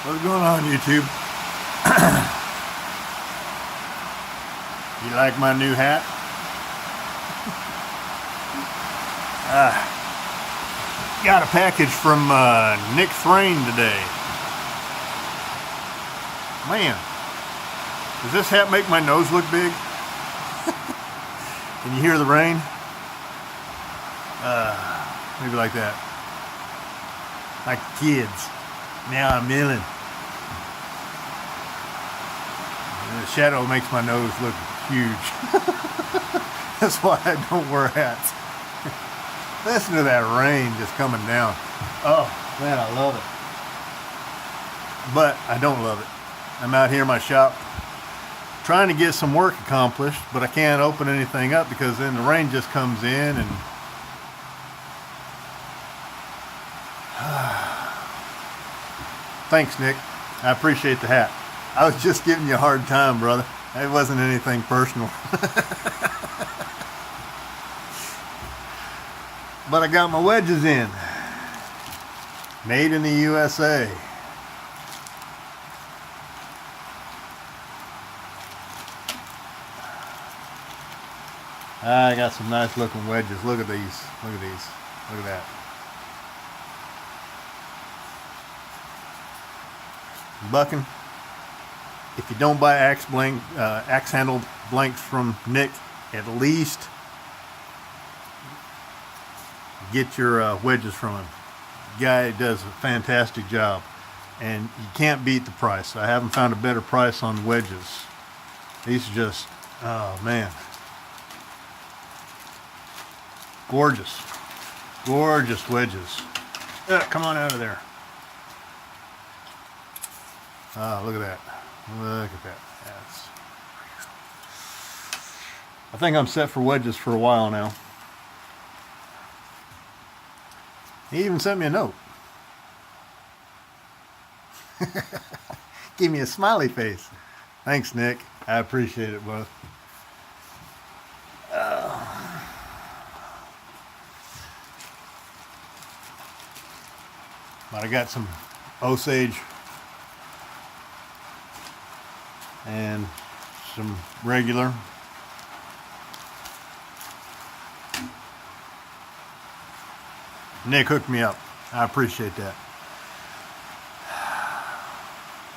What's going on, YouTube? You like my new hat? Got a package from Nick Thrain today. Man, does this hat make my nose look big? Can you hear the rain? Maybe like that. Like kids. Now I'm milling. The shadow makes my nose look huge. That's why I don't wear hats. Listen to that rain just coming down. Oh, man, I love it. But I don't love it. I'm out here in my shop trying to get some work accomplished, but I can't open anything up because then the rain just comes in and thanks, Nick. I appreciate the hat. I was just giving you a hard time, brother. It wasn't anything personal. But I got my wedges in. Made in the USA. I got some nice looking wedges. Look at these. Look at these. Look at that. Bucking. If you don't buy axe handled blanks from Nick, at least get your wedges from him. Guy does a fantastic job, and you can't beat the price. I haven't found a better price on wedges. These are just, oh man, gorgeous, gorgeous wedges. Come on out of there. Oh, look at that. Look at that. Yes. I think I'm set for wedges for a while now. He even sent me a note. Give me a smiley face. Thanks, Nick. I appreciate it, bud. But I got some Osage and some regular. Nick hooked me up. I appreciate that.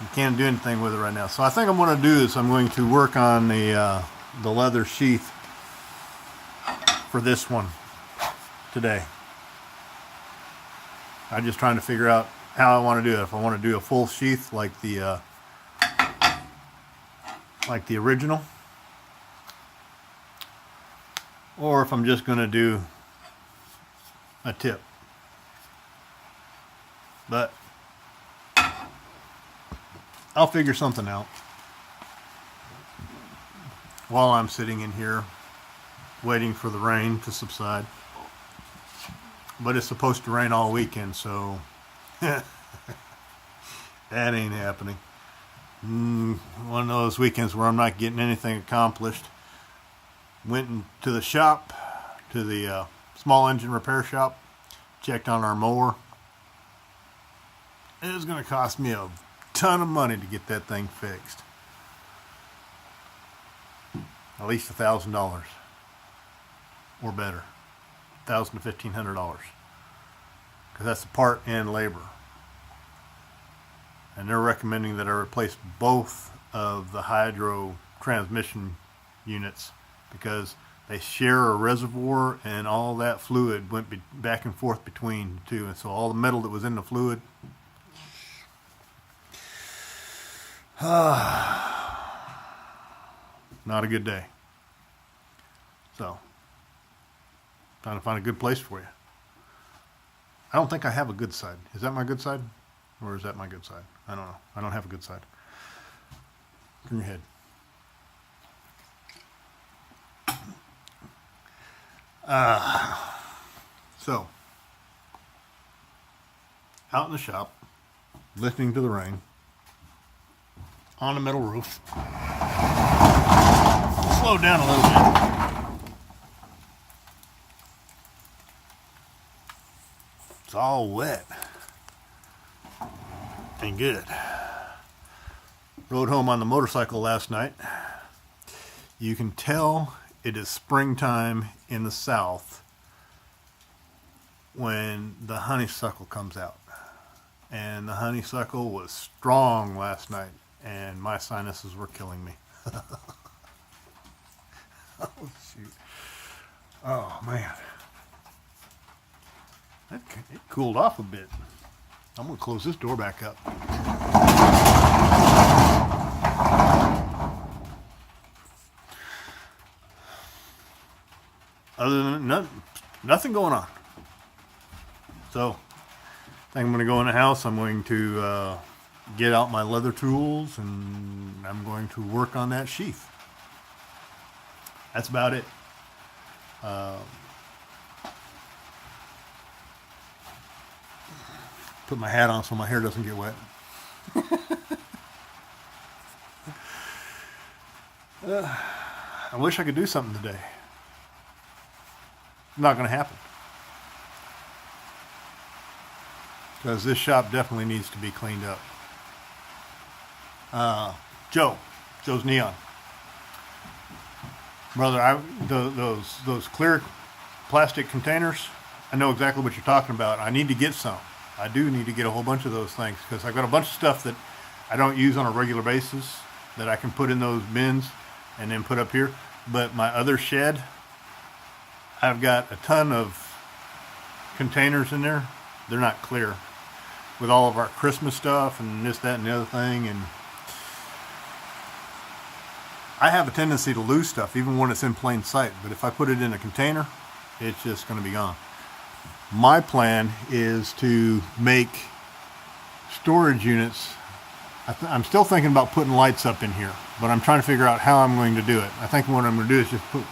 You can't do anything with it right now. So I think I'm going to do is I'm going to work on the leather sheath for this one today. I'm just trying to figure out how I want to do it. If I want to do a full sheath like the original, or if I'm just going to do a tip. But I'll figure something out while I'm sitting in here waiting for the rain to subside. But it's supposed to rain all weekend, so that ain't happening. One of those weekends where I'm not getting anything accomplished. Went into the shop, to the small engine repair shop, checked on our mower. It was going to cost me a ton of money to get that thing fixed. At least $1,000 or better. $1,000 to $1,500, because that's the part and labor. And they're recommending that I replace both of the hydro transmission units because they share a reservoir and all that fluid went back and forth between the two, and so all the metal that was in the fluid not a good day. So trying to find a good place for you. I don't think I have a good side. Is that my good side? Or is that my good side? I don't know. I don't have a good side. Turn your head. So, out in the shop, listening to the rain, on the metal roof. Slow down a little bit. It's all wet. and good. Rode home on the motorcycle last night. You can tell it is springtime in the south when the honeysuckle comes out. And the honeysuckle was strong last night, and my sinuses were killing me. Oh, shoot. Oh, man. It cooled off a bit. I'm going to close this door back up. Other than nothing going on. So, I think I'm going to go in the house. I'm going to get out my leather tools, and I'm going to work on that sheath. That's about it. Put my hat on so my hair doesn't get wet. I wish I could do something today. Not going to happen. Because this shop definitely needs to be cleaned up. Joe's Neon. Brother, those clear plastic containers, I know exactly what you're talking about. I need to get some. I do need to get a whole bunch of those things because I've got a bunch of stuff that I don't use on a regular basis that I can put in those bins and then put up here. But my other shed, I've got a ton of containers in there. They're not clear with all of our Christmas stuff and this, that, and the other thing. And I have a tendency to lose stuff even when it's in plain sight. But if I put it in a container, it's just going to be gone. My plan is to make storage units. I'm still thinking about putting lights up in here, but I'm trying to figure out how I'm going to do it. I think what I'm going to do is just put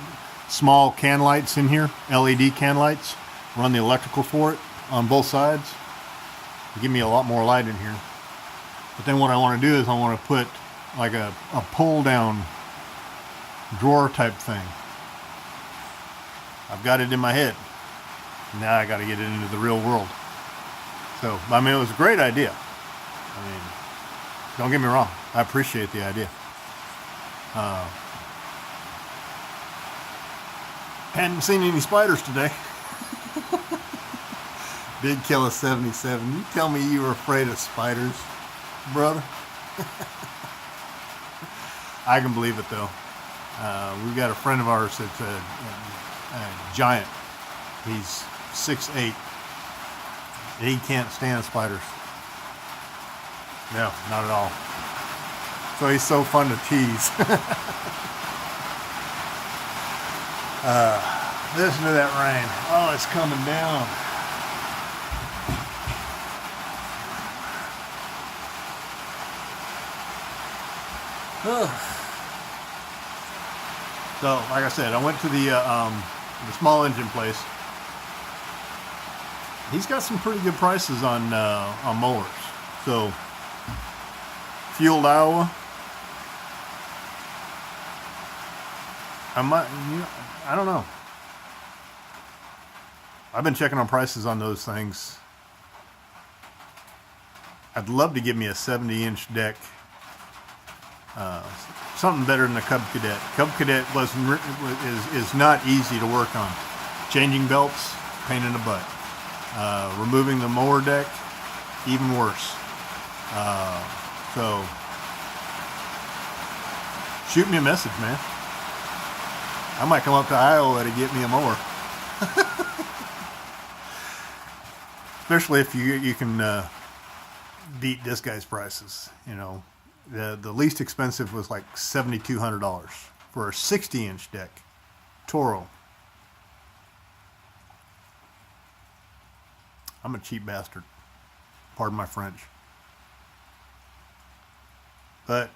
small can lights in here, LED can lights, run the electrical for it on both sides. Give me a lot more light in here. But then what I want to do is I want to put like a pull down drawer type thing. I've got it in my head. Now I got to get it into the real world. So, I mean, it was a great idea. I mean, don't get me wrong. I appreciate the idea. Hadn't seen any spiders today. Big Killer 77. You tell me you were afraid of spiders, brother? I can believe it, though. We've got a friend of ours that's a giant. He's 6'8". He can't stand spiders. No, not at all. So he's so fun to tease. Listen to that rain. Oh, it's coming down. So, like I said, I went to the small engine place. He's got some pretty good prices on mowers. So, Fueled Iowa. I don't know. I've been checking on prices on those things. I'd love to give me a 70-inch deck. Something better than a Cub Cadet. Cub Cadet is not easy to work on. Changing belts, pain in the butt. Removing the mower deck, even worse. So, shoot me a message, man. I might come up to Iowa to get me a mower. Especially if you can beat this guy's prices. You know, the least expensive was like $7,200 for a 60-inch deck, Toro. I'm a cheap bastard. Pardon my French. But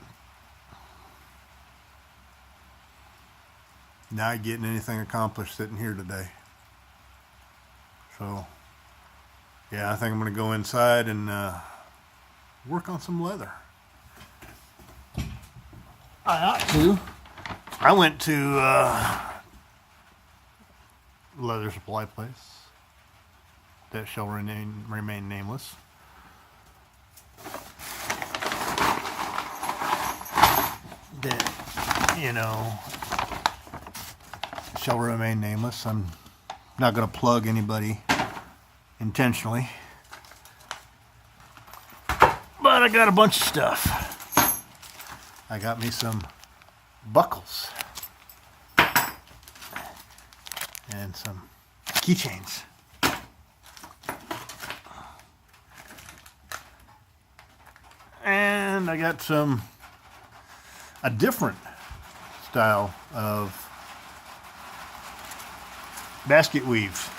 not getting anything accomplished sitting here today. So, yeah, I think I'm going to go inside and work on some leather. I ought to. I went to leather supply place that shall remain nameless. that, you know, shall remain nameless. I'm not going to plug anybody intentionally. But I got a bunch of stuff. I got me some buckles and some keychains. And I got a different style of basket weave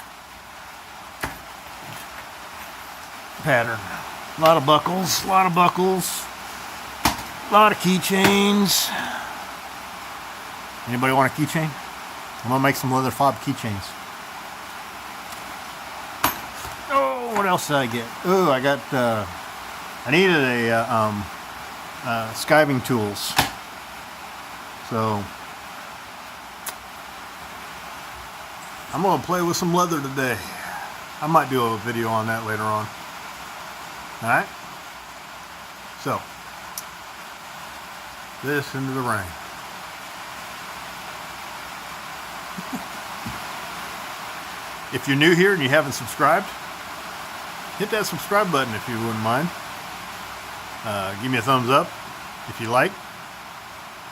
pattern. A lot of buckles, a lot of keychains. Anybody want a keychain? I'm gonna make some leather fob keychains. Oh, what else did I get? Oh, I got, I needed a skiving tools. So, I'm gonna play with some leather today. I might do a video on that later on. Alright? So, this into the rain. If you're new here and you haven't subscribed, hit that subscribe button if you wouldn't mind. Give me a thumbs up if you like.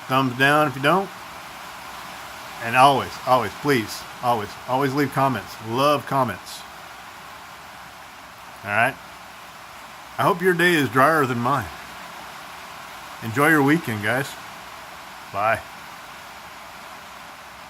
Thumbs down if you don't. And always, please, always leave comments. Love comments. Alright? I hope your day is drier than mine. Enjoy your weekend, guys. Bye.